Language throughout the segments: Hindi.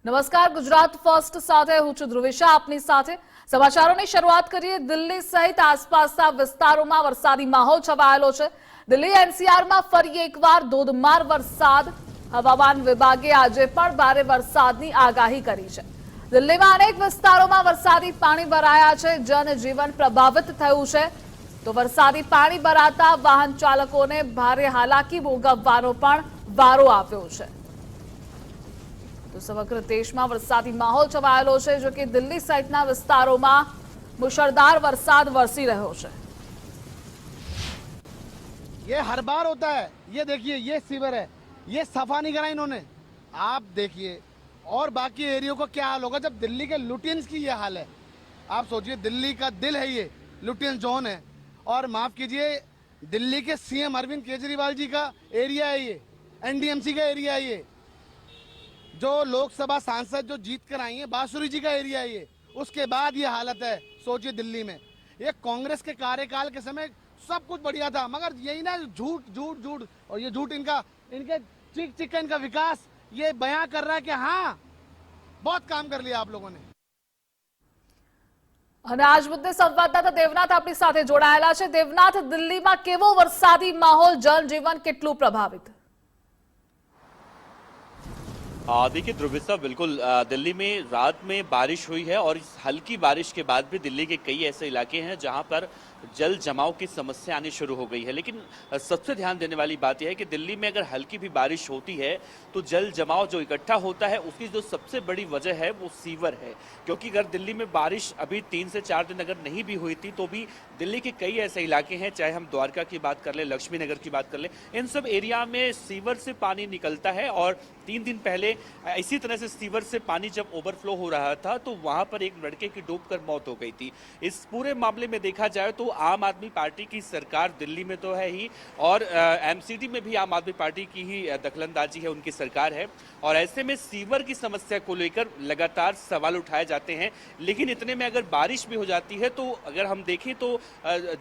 નમસ્કાર, ગુજરાત ફર્સ્ટ સાથે હું છું ધ્રુવિશા આપની સાથે। સમાચારોની શરૂઆત કરીએ। દિલ્હી સહિત આસપાસના વિસ્તારોમાં વરસાદી માહોલ છવાયેલો છે। દિલ્હી એનસીઆરમાં ફરી એકવાર ધોધમાર વરસાદ। હવામાન વિભાગે આજે પણ ભારે વરસાદની આગાહી કરી છે। દિલ્હીમાં અનેક વિસ્તારોમાં વરસાદી પાણી ભરાયા છે, જનજીવન પ્રભાવિત થયું છે। તો વરસાદી પાણી ભરાતા વાહન ચાલકોને ભારે હાલાકી ભોગવવાનો પણ વારો આવ્યો છે। तो समग्र देश में वरसादी माहौल छवायेलो छे, जो कि दिल्ली सहितना विस्तारों मुसळधार वरसाद वरसी रह्यो छे। ये हर बार होता है। ये देखिए, ये सीवर है, ये सफा नहीं करा इन्होंने। आप देखिए और बाकी एरियो को क्या हाल होगा जब दिल्ली के लुटियंस की ये हाल है। आप सोचिए, दिल्ली का दिल है ये, लुटियंस जोन है। और माफ कीजिए, दिल्ली के सीएम अरविंद केजरीवाल जी का एरिया है ये, एनडीएमसी का एरिया है ये, जो लोकसभा सांसद जो जीत कर आई है, बांसुरी जी का एरिया है ये। उसके बाद ये हालत है। सोचिए, दिल्ली में ये कांग्रेस के कार्यकाल के समय सब कुछ बढ़िया था, मगर यही ना झूठ झूठ झूठ, और ये झूठ इनके चिक चिक का इनका विकास ये बयां कर रहा है कि हाँ, बहुत काम कर लिया आप लोगों ने। અને આજ મુદ્દે સંવાદદાતા દેવનાથ આપણી સાથે જોડાયેલા છે। દેવનાથ, દિલ્હીમાં કેવો વરસાદી માહોલ, જનજીવન કેટલું પ્રભાવિત? देखिए ध्रुविसा, बिल्कुल दिल्ली में रात में बारिश हुई है और इस हल्की बारिश के बाद भी दिल्ली के कई ऐसे इलाके हैं जहां पर जल जमाव की समस्या आनी शुरू हो गई है। लेकिन सबसे ध्यान देने वाली बात यह है कि दिल्ली में अगर हल्की भी बारिश होती है तो जल जमाव जो इकट्ठा होता है उसकी जो सबसे बड़ी वजह है वो सीवर है। क्योंकि अगर दिल्ली में बारिश अभी 3 से 4 दिन अगर नहीं भी हुई थी तो भी दिल्ली के कई ऐसे इलाके हैं, चाहे हम द्वारका की बात कर लें, लक्ष्मी नगर की बात कर लें, इन सब एरिया में सीवर से पानी निकलता है। और 3 दिन पहले इसी तरह से सीवर से पानी जब ओवरफ्लो हो रहा था तो वहां पर एक लड़के की डूबकर मौत हो गई थी। इस पूरे मामले में देखा जाए तो आम आदमी पार्टी की सरकार दिल्ली में तो है ही, और एमसीडी में भी आम आदमी पार्टी की ही दखलंदाजी है, उनकी सरकार है। और ऐसे में सीवर की समस्या को लेकर लगातार सवाल उठाए जाते हैं। लेकिन इतने में अगर बारिश भी हो जाती है तो अगर हम देखें तो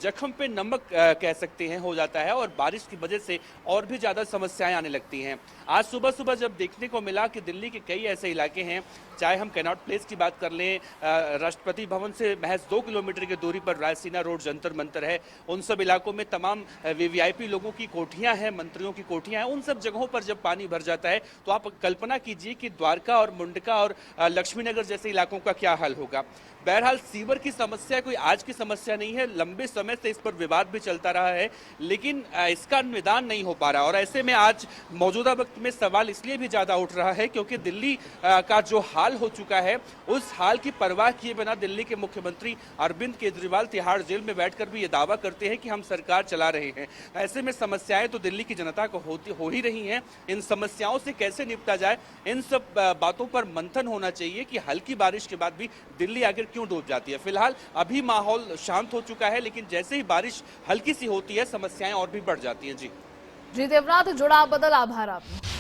जख्म पे नमक कह सकते हैं हो जाता है, और बारिश की वजह से और भी ज्यादा समस्याएं आने लगती हैं। आज सुबह सुबह जब देखने को मिला कि दिल्ली के कई ऐसे इलाके हैं, चाहे हम कैनॉट प्लेस की बात कर लें, राष्ट्रपति भवन से महज 2 किलोमीटर की दूरी पर रायसीना रोड जंतर मंतर है, उन सब इलाकों में तमाम वीवीआईपी लोगों की कोठियां हैं, मंत्रियों की कोठियां हैं। उन सब जगहों पर जब पानी भर जाता है तो आप कल्पना कीजिए कि द्वारका और मुंडका और लक्ष्मी नगर जैसे इलाकों का क्या हाल होगा। बहरहाल सीवर की समस्या कोई आज की समस्या नहीं है, लंबे समय से इस पर विवाद भी चलता रहा है, लेकिन इसका निदान नहीं हो पा रहा। और ऐसे में आज मौजूदा वक्त में सवाल इसलिए भी ज्यादा उठ रहा है क्योंकि दिल्ली का जो हाल हो चुका है उस हाल की परवाह किए बिना दिल्ली के मुख्यमंत्री अरविंद केजरीवाल तिहाड़ जेल में बैठकर भी ये दावा करते हैं कि हम सरकार चला रहे हैं। ऐसे में समस्याएं तो दिल्ली की जनता को हो ही रही हैं। इन समस्याओं से कैसे निपटा जाए, इन सब बातों पर मंथन होना चाहिए कि हल्की बारिश के बाद भी दिल्ली आखिर क्यों डूब जाती है। फिलहाल अभी माहौल शांत हो चुका है, लेकिन जैसे ही बारिश हल्की सी होती है समस्याएं और भी बढ़ जाती हैं। जी देवनाथ, जोड़ा बदल आभार आपको।